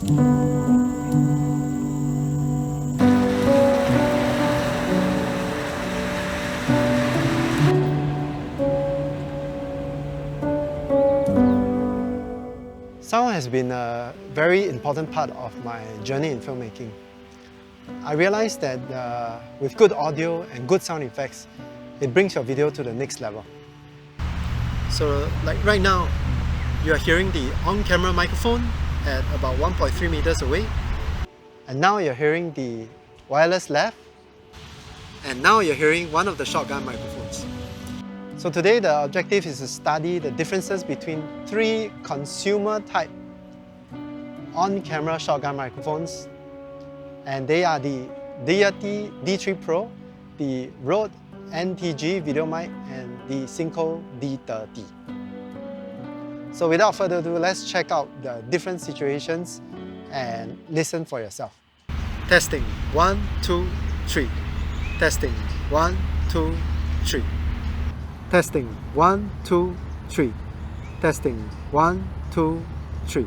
Sound has been a very important part of my journey in filmmaking. I realized that with good audio and good sound effects, it brings your video to the next level. So like right now, you are hearing the on-camera microphone at about 1.3 meters away. And now you're hearing the wireless lav. And now you're hearing one of the shotgun microphones. So today the objective is to study the differences between three consumer-type on-camera shotgun microphones, and they are the Deity D3 Pro, the Rode NTG Videomic, and the Synco D30. So without further ado, let's check out the different situations and listen for yourself. Testing 1, 2, 3. Testing 1, 2, 3. Testing 1, 2, 3. Testing 1, 2, 3.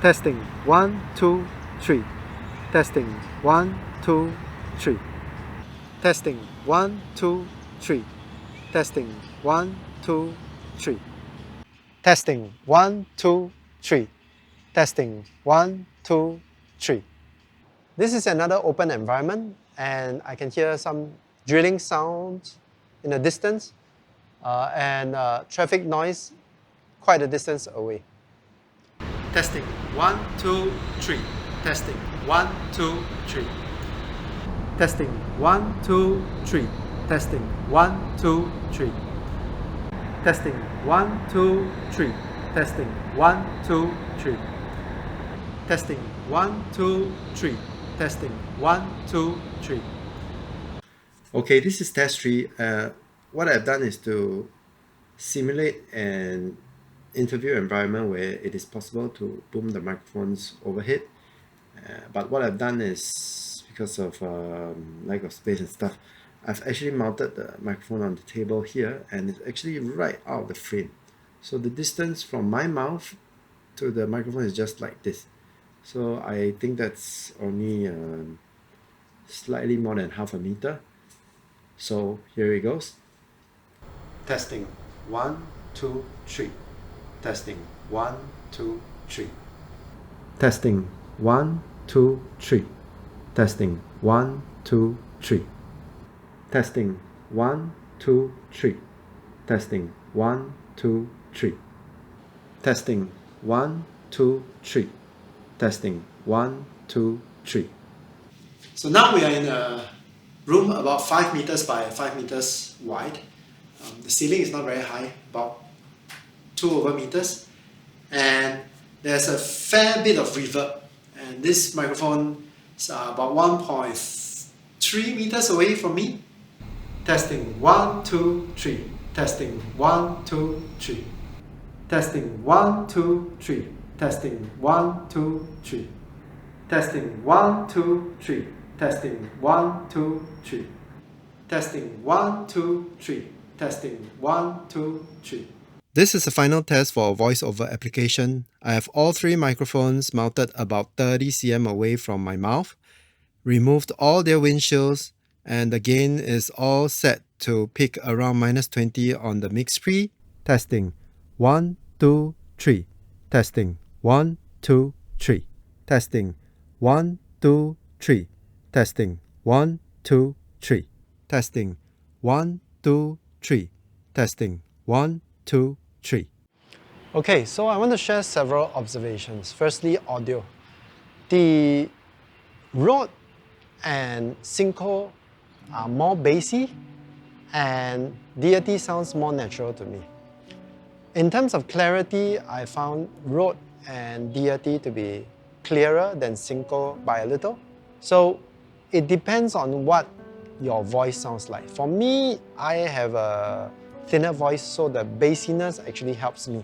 Testing 1, 2, 3. Testing 1, 2, 3. Testing 1, 2, 3. Testing 1, 2, 3. Testing 1, 2, 3. Testing 1, 2, 3. This is another open environment, and I can hear some drilling sounds in the distance and traffic noise quite a distance away. Testing 1, 2, 3. Testing 1, 2, 3. Testing 1, 2, 3. Testing 1, 2, 3. Testing 1, 2, 3. Testing 1, 2, 3. Testing 1, 2, 3. Testing 1, 2, 3. Okay, this is test 3. What I've done is to simulate an interview environment where it is possible to boom the microphones overhead. But what I've done is, because of lack of space and stuff, I've actually mounted the microphone on the table here, and it's actually right out of the frame. So the distance from my mouth to the microphone is just like this. So I think that's only slightly more than half a meter. So here it goes. Testing 1, 2, 3. Testing 1, 2, 3. Testing 1, 2, 3. Testing 1, 2, 3. Testing 1, 2, 3. Testing 1, 2, 3. Testing 1, 2, 3. Testing 1, 2, 3. So now we are in a room about 5 meters by 5 meters wide. The ceiling is not very high, about 2 meters, and there's a fair bit of reverb. And this microphone is about 1.3 meters away from me. Testing 1, 2, 3. Testing 1, 2, 3. Testing 1, 2, 3. Testing 1, 2, 3. Testing 1, 2, 3. Testing 1, 2, 3. Testing 1, 2, 3. Testing 1, 2, 3. This is the final test for a voiceover application. I have all three microphones mounted about 30 cm away from my mouth, removed all their windshields, and the gain is all set to peak around -20 on the mix pre. Testing 1, 2, 3. Testing 1, 2, 3. Testing 1, 2, 3. Testing 1, 2, 3. Testing 1, 2, 3. Testing 1, 2, 3. Okay, so I want to share several observations. Firstly, audio. The Rode and Synco are more bassy, and Deity sounds more natural to me. In terms of clarity, I found Rode and Deity to be clearer than Synco by a little. So it depends on what your voice sounds like. For me, I have a thinner voice, so the bassiness actually helps me.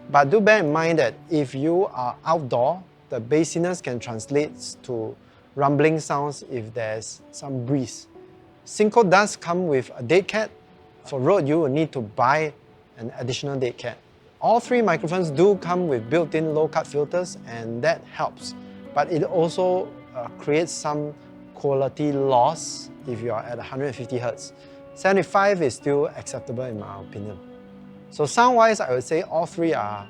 But do bear in mind that if you are outdoor, the bassiness can translate to rumbling sounds if there's some breeze. Synco does come with a dead cat. For Rode, you will need to buy an additional dead cat. All three microphones do come with built-in low-cut filters, and that helps. But it also creates some quality loss if you are at 150 Hz. 75 is still acceptable in my opinion. So sound-wise, I would say all three are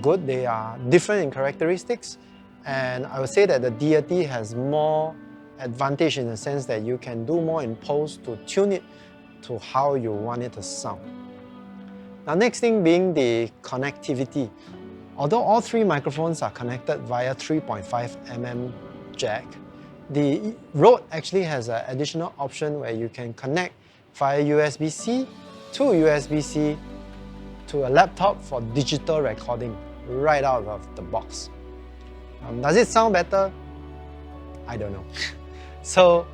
good. They are different in characteristics, and I would say that the Deity has more advantage in the sense that you can do more in post to tune it to how you want it to sound. Now, next thing being the connectivity. Although all three microphones are connected via 3.5mm jack, the Rode actually has an additional option where you can connect via USB-C to USB-C to a laptop for digital recording right out of the box. Does it sound better? I don't know. So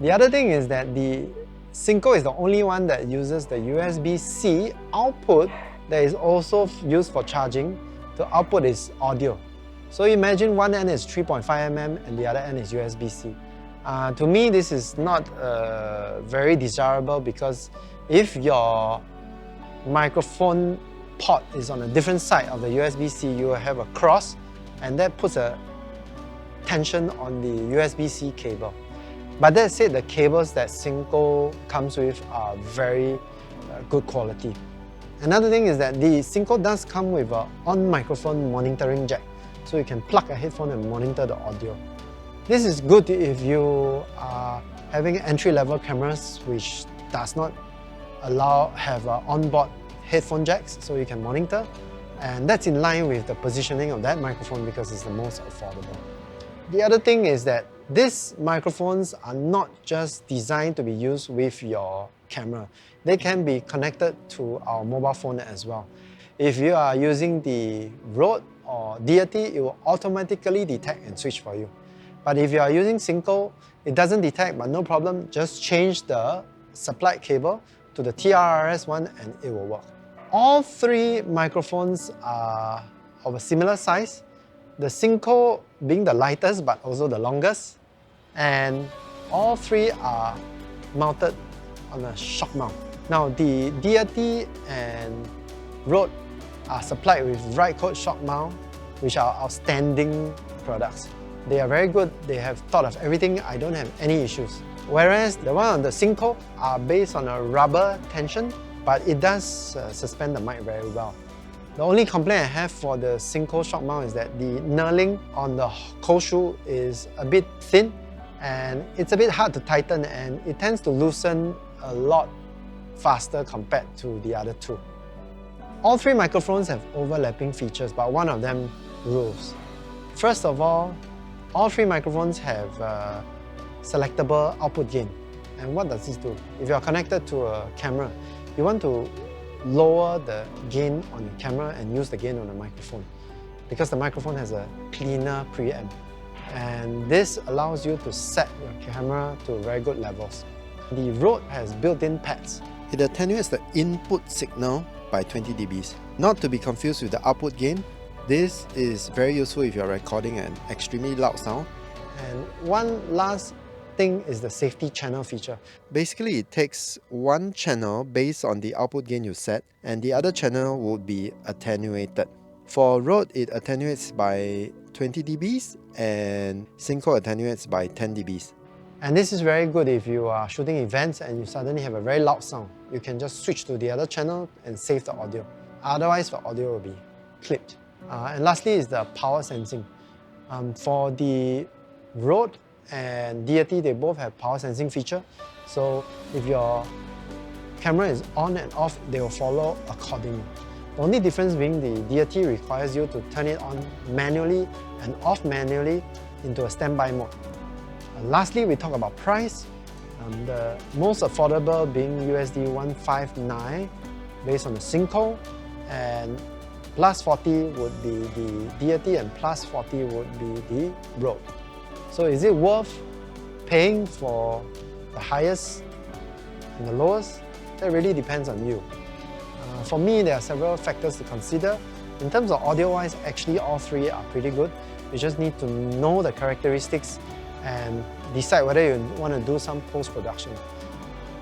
the other thing is that the Synco is the only one that uses the USB-C output that is also used for charging. The output is audio. So imagine one end is 3.5mm and the other end is USB-C. To me, this is not very desirable because if your microphone port is on a different side of the USB-C, you will have a cross, and that puts a tension on the USB-C cable. But that said, the cables that Synco comes with are very good quality. Another thing is that the Synco does come with an on-microphone monitoring jack, so you can plug a headphone and monitor the audio. This is good if you are having entry-level cameras which does not have onboard headphone jacks, so you can monitor, and that's in line with the positioning of that microphone because it's the most affordable. The other thing is that these microphones are not just designed to be used with your camera. They can be connected to our mobile phone as well. If you are using the Rode or Deity, it will automatically detect and switch for you. But if you are using Synco, it doesn't detect, but no problem, just change the supplied cable to the TRRS one and it will work. All three microphones are of a similar size, the Synco being the lightest but also the longest, and all three are mounted on a shock mount. Now the Deity and Rode are supplied with right code shock mount, which are outstanding products. They are very good, they have thought of everything, I don't have any issues. Whereas the one on the Synco are based on a rubber tension, but it does suspend the mic very well. The only complaint I have for the Synco shock mount is that the knurling on the cold shoe is a bit thin and it's a bit hard to tighten, and it tends to loosen a lot faster compared to the other two. All three microphones have overlapping features, but one of them rules. First of all three microphones have selectable output gain. And what does this do? If you are connected to a camera, you want to lower the gain on your camera and use the gain on the microphone, because the microphone has a cleaner preamp. And this allows you to set your camera to very good levels. The Rode has built-in pads. It attenuates the input signal by 20 dB. Not to be confused with the output gain. This is very useful if you're recording an extremely loud sound. And one last thing is the safety channel feature. Basically, it takes one channel based on the output gain you set, and the other channel would be attenuated. For Rode, it attenuates by 20 dB and Synco attenuates by 10 dB. And this is very good if you are shooting events and you suddenly have a very loud sound. You can just switch to the other channel and save the audio. Otherwise, the audio will be clipped. And lastly is the power sensing. For the Rode and Deity, they both have power sensing feature. So if your camera is on and off, they will follow accordingly. The only difference being the Deity requires you to turn it on manually and off manually into a standby mode. Lastly, we talk about price. The most affordable being USD 159 based on the Synco, and plus 40 would be the Deity and plus 40 would be the Rode. So is it worth paying for the highest and the lowest? That really depends on you. For me, there are several factors to consider. In terms of audio-wise, actually all three are pretty good. You just need to know the characteristics and decide whether you want to do some post-production.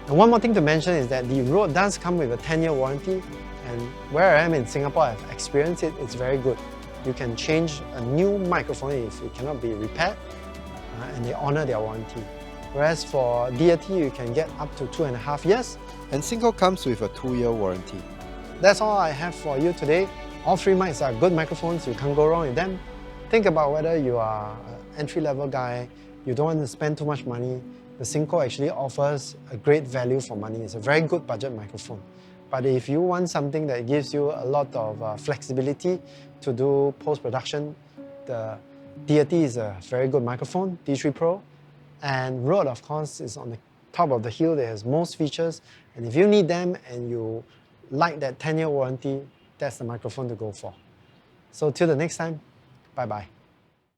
And one more thing to mention is that the Rode does come with a 10-year warranty, And where I am in Singapore, I've experienced it, it's very good. You can change a new microphone if it cannot be repaired, and they honor their warranty. Whereas for Deity, you can get up to 2.5 years. And Synco comes with a 2-year warranty. That's all I have for you today. All 3 mics are good microphones, you can't go wrong with them. Think about whether you are an entry-level guy, you don't want to spend too much money. The Synco actually offers a great value for money. It's a very good budget microphone. But if you want something that gives you a lot of flexibility to do post-production, the Deity is a very good microphone, D3 Pro. And Rode, of course, is on the top of the hill. It has most features. And if you need them and you like that 10-year warranty, that's the microphone to go for. So till the next time, bye-bye.